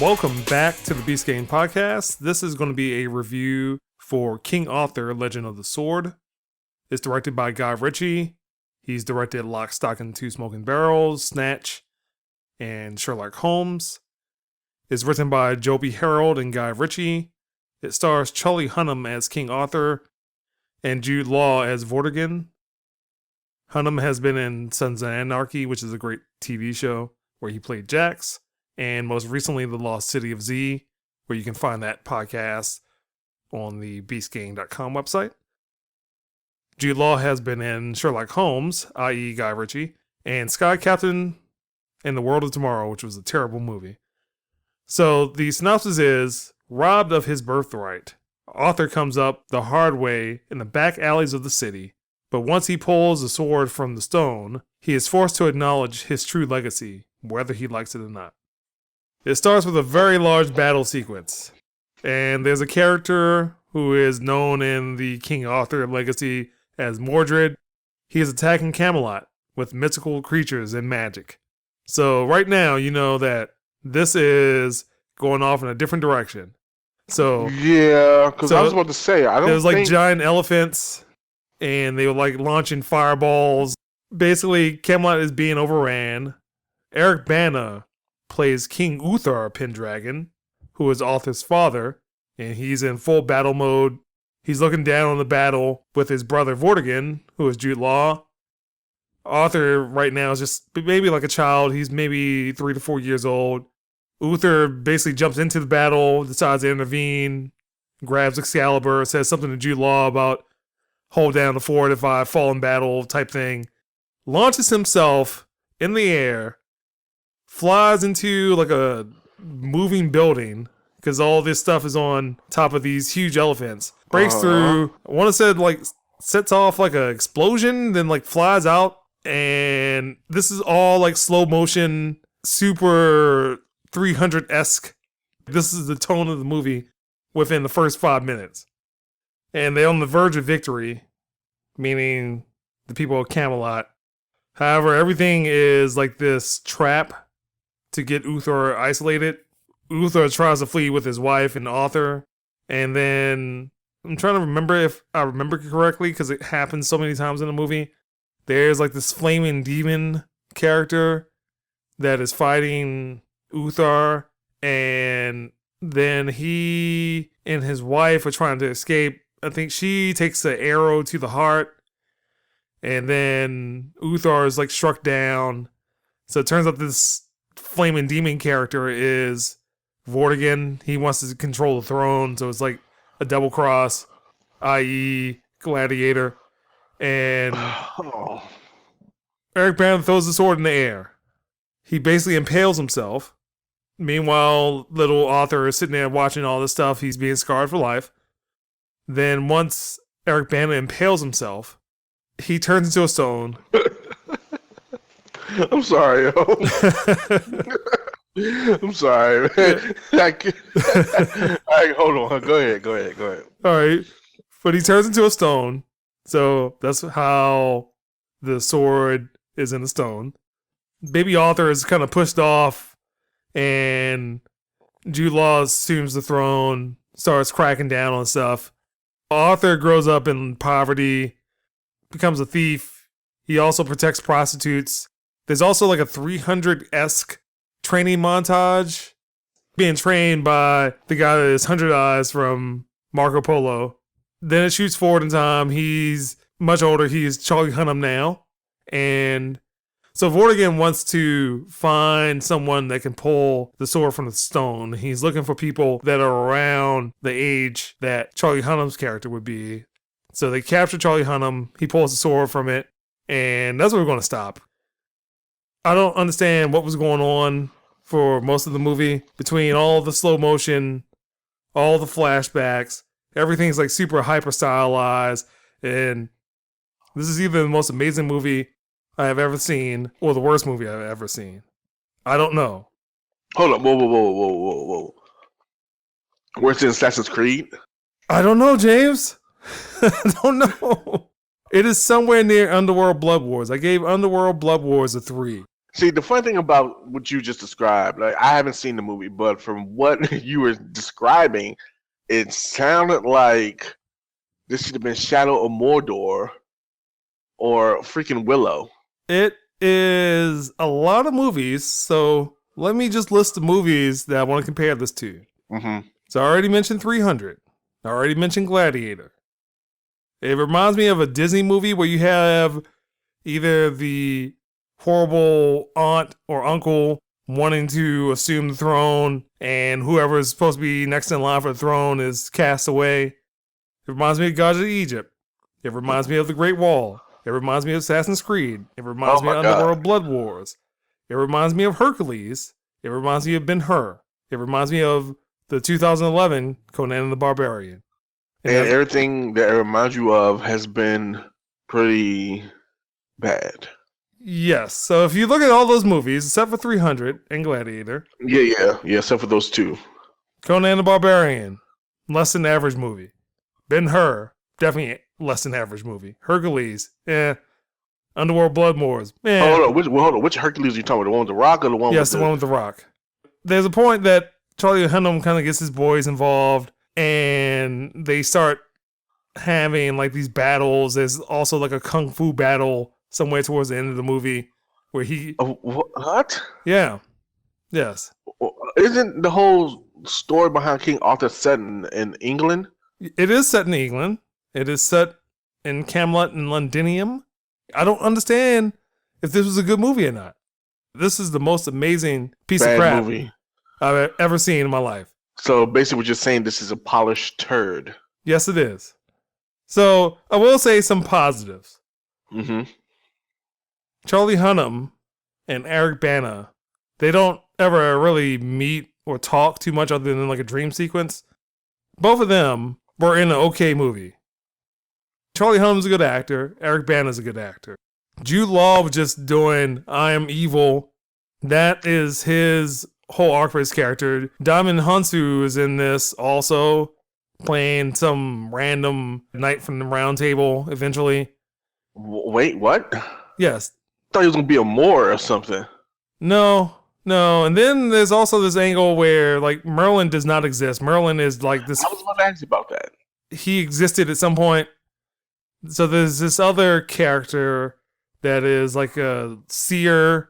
Welcome back to the Beast Game Podcast. This is going to be a review for King Arthur, Legend of the Sword. It's directed by Guy Ritchie. He's directed Lock, Stock, and Two Smoking Barrels, Snatch, and Sherlock Holmes. It's written by Joby Harold and Guy Ritchie. It stars Charlie Hunnam as King Arthur and Jude Law as Vortigern. Hunnam has been in Sons of Anarchy, which is a great TV show where he played Jax, and most recently The Lost City of Z, where you can find that podcast on the beastgang.com website. Jude Law has been in Sherlock Holmes, i.e. Guy Ritchie, and Sky Captain and The World of Tomorrow, which was a terrible movie. So the synopsis is, robbed of his birthright, Arthur comes up the hard way in the back alleys of the city, but once he pulls the sword from the stone, he is forced to acknowledge his true legacy, whether he likes it or not. It starts with a very large battle sequence, and there's a character who is known in the King Arthur legacy as Mordred. He is attacking Camelot with mythical creatures and magic. So right now, you know that this is going off in a different direction. So yeah, because I was about to say, I don't There's think... like giant elephants, and they were like launching fireballs. Basically, Camelot is being overran. Eric Bana plays King Uthar Pendragon, who is Arthur's father, and he's in full battle mode. He's looking down on the battle with his brother Vortigern, who is Jude Law. Arthur right now is just maybe like a child. He's maybe 3 to 4 years old. Uther basically jumps into the battle, decides to intervene, grabs Excalibur, says something to Jude Law about hold down the fort if I fall in battle type thing. Launches himself in the air, flies into like a moving building because all this stuff is on top of these huge elephants. Breaks through. I want to say like sets off like an explosion, then like flies out. And this is all like slow motion, super 300-esque. This is the tone of the movie within the first 5 minutes. And they're on the verge of victory, meaning the people of Camelot. However, everything is like this trap to get Uthar isolated. Uthar tries to flee with his wife and Arthur. And then, I'm trying to remember if I remember correctly, because it happens so many times in the movie. There's like this flaming demon character that is fighting Uthar. And then he and his wife are trying to escape. I think she takes an arrow to the heart. And then Uthar is like struck down. So it turns out this flaming demon character is Vortigern. He wants to control the throne, so it's like a double cross, i.e. Gladiator. And Eric Bana throws the sword in the air. He basically impales himself. Meanwhile, little Arthur is sitting there watching all this stuff. He's being scarred for life. Then once Eric Bana impales himself, he turns into a stone. I'm sorry, yo. I'm sorry, man. Hold on. Go ahead. All right. But he turns into a stone. So that's how the sword is in the stone. Baby Arthur is kind of pushed off, and Jude Law assumes the throne, starts cracking down on stuff. Arthur grows up in poverty, becomes a thief. He also protects prostitutes. There's also like a 300-esque training montage, being trained by the guy that is 100 Eyes from Marco Polo. Then it shoots forward in time. He's much older. He's Charlie Hunnam now. And so Vortigern wants to find someone that can pull the sword from the stone. He's looking for people that are around the age that Charlie Hunnam's character would be. So they capture Charlie Hunnam. He pulls the sword from it. And that's where we're going to stop. I don't understand what was going on for most of the movie between all the slow motion, all the flashbacks. Everything's like super hyper stylized. And this is either the most amazing movie I have ever seen or the worst movie I've ever seen. I don't know. Hold up. Whoa. Where's in Assassin's Creed? I don't know, James. I don't know. It is somewhere near Underworld Blood Wars. I gave Underworld Blood Wars a 3. See, the funny thing about what you just described, like I haven't seen the movie, but from what you were describing, it sounded like this should have been Shadow of Mordor or freaking Willow. It is a lot of movies, so let me just list the movies that I want to compare this to. Mm-hmm. So I already mentioned 300. I already mentioned Gladiator. It reminds me of a Disney movie where you have either the horrible aunt or uncle wanting to assume the throne, and whoever is supposed to be next in line for the throne is cast away. It reminds me of Gods of Egypt. It reminds me of The Great Wall. It reminds me of Assassin's Creed. It reminds me of Underworld Blood Wars. It reminds me of Hercules. It reminds me of Ben-Hur. It reminds me of the 2011 Conan the Barbarian. And everything that it reminds you of has been pretty bad. Yes. So if you look at all those movies, except for 300 and Gladiator. Yeah, except for those two. Conan the Barbarian, less than average movie. Ben-Hur, definitely less than average movie. Hercules, Underworld Blood Wars, Hold on. Which Hercules are you talking about? The one with the rock or the one Yes, the one with the rock. There's a point that Charlie Hunnam kind of gets his boys involved, and they start having like these battles. There's also like a kung fu battle somewhere towards the end of the movie where he... What? Yeah. Yes. Isn't the whole story behind King Arthur set in England? It is set in England. It is set in Camelot and Londinium. I don't understand if this was a good movie or not. This is the most amazing piece of crap movie I've ever seen in my life. So basically we're just saying this is a polished turd. Yes, it is. So I will say some positives. Mm-hmm. Charlie Hunnam and Eric Bana, they don't ever really meet or talk too much other than like a dream sequence. Both of them were in an okay movie. Charlie Hunnam's a good actor. Eric Bana's a good actor. Jude Law was just doing I Am Evil. That is his whole arc for his character. Diamond Hunsu is in this also, playing some random knight from the round table eventually. Wait, what? Yes. I thought he was going to be a Moor or something. No. And then there's also this angle where like Merlin does not exist. Merlin is like this... I was about to ask you about that. He existed at some point. So there's this other character that is like a seer,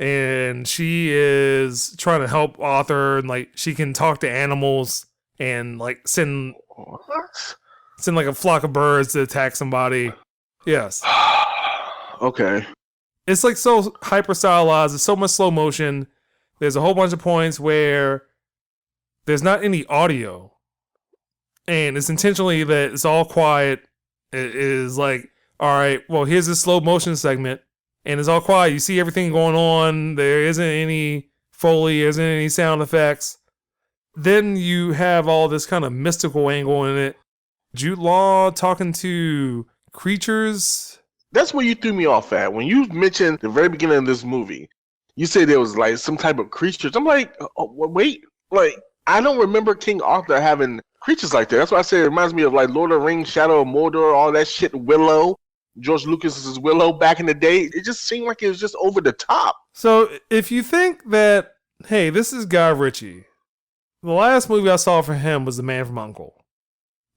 and she is trying to help Arthur, and like she can talk to animals and like send like a flock of birds to attack somebody. Yes. Okay. It's like so hyper stylized. It's so much slow motion. There's a whole bunch of points where there's not any audio, and it's intentionally that it's all quiet. It is like, all right, well, here's this slow motion segment, and it's all quiet. You see everything going on. There isn't any Foley, there isn't any sound effects. Then you have all this kind of mystical angle in it. Jude Law talking to creatures. That's where you threw me off at. When you mentioned the very beginning of this movie, you said there was like some type of creatures. I'm like, oh, wait, like I don't remember King Arthur having creatures like that. That's why I say it reminds me of like Lord of the Rings, Shadow of Mordor, all that shit. Willow, George Lucas's Willow back in the day. It just seemed like it was just over the top. So if you think that, hey, this is Guy Ritchie, the last movie I saw for him was The Man from U.N.C.L.E.,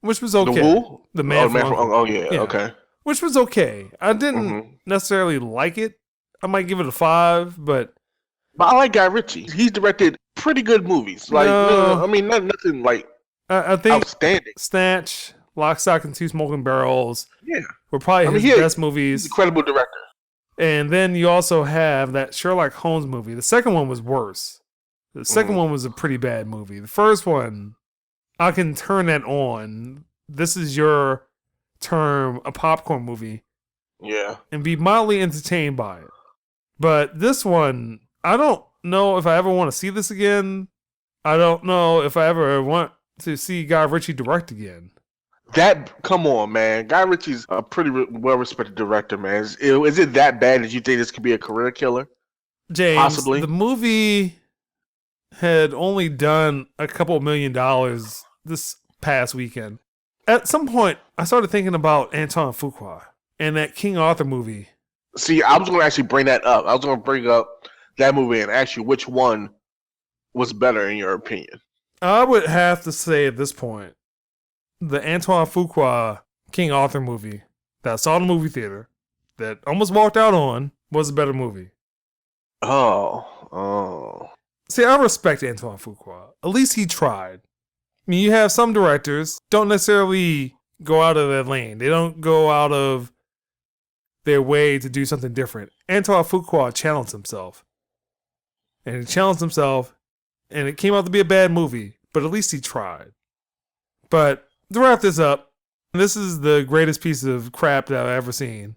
which was okay. The who? The Man from U.N.C.L.E. Oh yeah, okay. Which was okay. I didn't necessarily like it. I might give it a 5, but I like Guy Ritchie. He's directed pretty good movies. Like, I mean, nothing like I think outstanding. Snatch, Lock, Stock, and Two Smoking Barrels, yeah, were probably his best movies. He's an incredible director. And then you also have that Sherlock Holmes movie. The second one was worse. The second one was a pretty bad movie. The first one, I can turn that on. This is your term, a popcorn movie. Yeah. And be mildly entertained by it. But this one, I don't know if I ever want to see this again. I don't know if I ever want to see Guy Ritchie direct again. Come on, man. Guy Ritchie's a pretty well-respected director, man. Is it that bad that you think this could be a career killer? James, possibly. The movie had only done a couple $1 million this past weekend. At some point, I started thinking about Antoine Fuqua and that King Arthur movie. See, I was going to actually bring that up. I was going to bring up that movie and ask you which one was better in your opinion. I would have to say at this point, the Antoine Fuqua King Arthur movie that I saw in the movie theater that almost walked out on was a better movie. Oh. See, I respect Antoine Fuqua. At least he tried. I mean, you have some directors don't necessarily go out of their lane. They don't go out of their way to do something different. Antoine Fuqua challenged himself. And he challenged himself, and it came out to be a bad movie, but at least he tried. But to wrap this up, this is the greatest piece of crap that I've ever seen.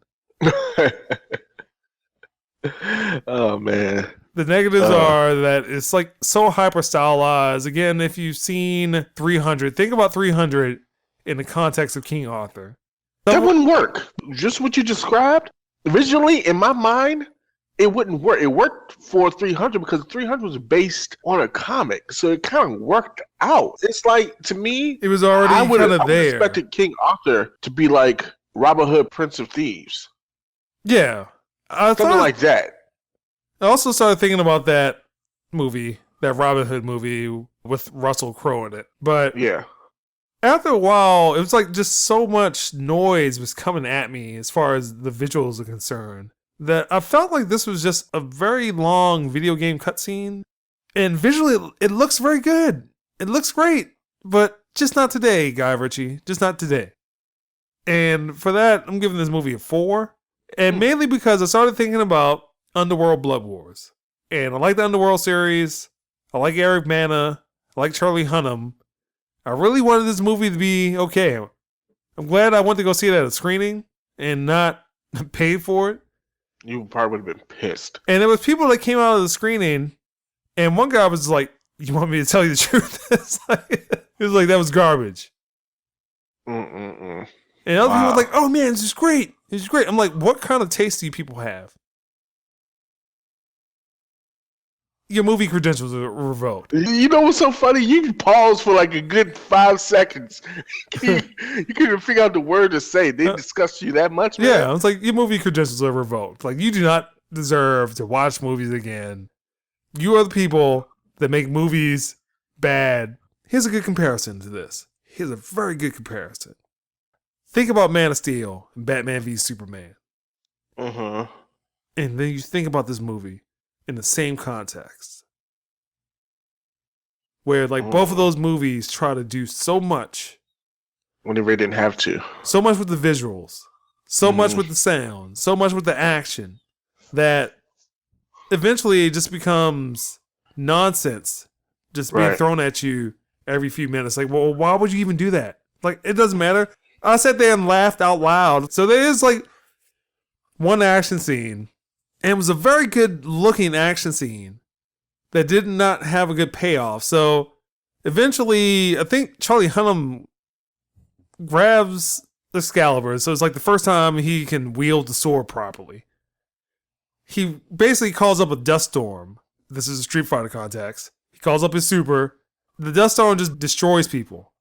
Oh, man. The negatives are that it's like so hyper stylized. Again, if you've seen 300, think about 300 in the context of King Arthur. That wouldn't work. Just what you described, originally in my mind, it wouldn't work. It worked for 300 because 300 was based on a comic, so it kind of worked out. It's like, to me, it was already kind of there. I expected King Arthur to be like Robin Hood, Prince of Thieves. Yeah. Something like that. I also started thinking about that movie, that Robin Hood movie with Russell Crowe in it. But yeah, after a while, it was like just so much noise was coming at me as far as the visuals are concerned that I felt like this was just a very long video game cutscene. And visually, it looks very good. It looks great, but just not today, Guy Ritchie. Just not today. And for that, I'm giving this movie a 4. And mainly because I started thinking about Underworld Blood Wars. And I like the Underworld series. I like Eric Bana. I like Charlie Hunnam. I really wanted this movie to be okay. I'm glad I went to go see it at a screening and not paid for it. You probably would have been pissed. And there was people that came out of the screening, and one guy was like, "You want me to tell you the truth?" It was like, that was garbage. And And other people were like, "Oh man, this is great. This is great." I'm like, what kind of taste do you people have? Your movie credentials are revoked. You know what's so funny? You paused for like a good 5 seconds. You couldn't figure out the word to say. They discussed you that much, man? Yeah, I was like, your movie credentials are revoked. Like, you do not deserve to watch movies again. You are the people that make movies bad. Here's a good comparison to this. Here's a very good comparison. Think about Man of Steel and Batman v Superman. And then you think about this movie in the same context. Where, like, both of those movies try to do so much. When they really didn't have to. So much with the visuals. So much with the sound. So much with the action. That eventually it just becomes nonsense. Just being thrown at you every few minutes. Like, well, why would you even do that? Like, it doesn't matter. I sat there and laughed out loud. So there is, like, one action scene. And it was a very good looking action scene that did not have a good payoff. So eventually, I think Charlie Hunnam grabs Excalibur. So it's like the first time he can wield the sword properly. He basically calls up a dust storm. This is a Street Fighter context. He calls up his super. The dust storm just destroys people.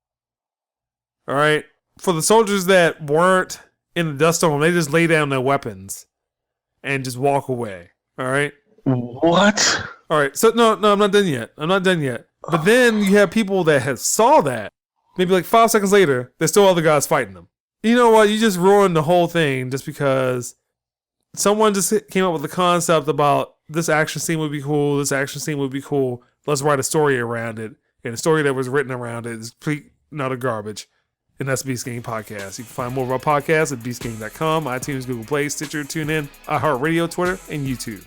All right. For the soldiers that weren't in the dust storm, they just lay down their weapons and just walk away. All right. What? All right. So no, I'm not done yet. But then you have people that have saw that. Maybe like 5 seconds later, there's still other guys fighting them. You know what? You just ruined the whole thing just because someone just came up with the concept about this action scene would be cool. This action scene would be cool. Let's write a story around it. And the story that was written around it is complete and utter garbage. And that's Beast Gang Podcast. You can find more of our podcasts at beastgang.com, iTunes, Google Play, Stitcher, TuneIn, iHeartRadio, Twitter, and YouTube.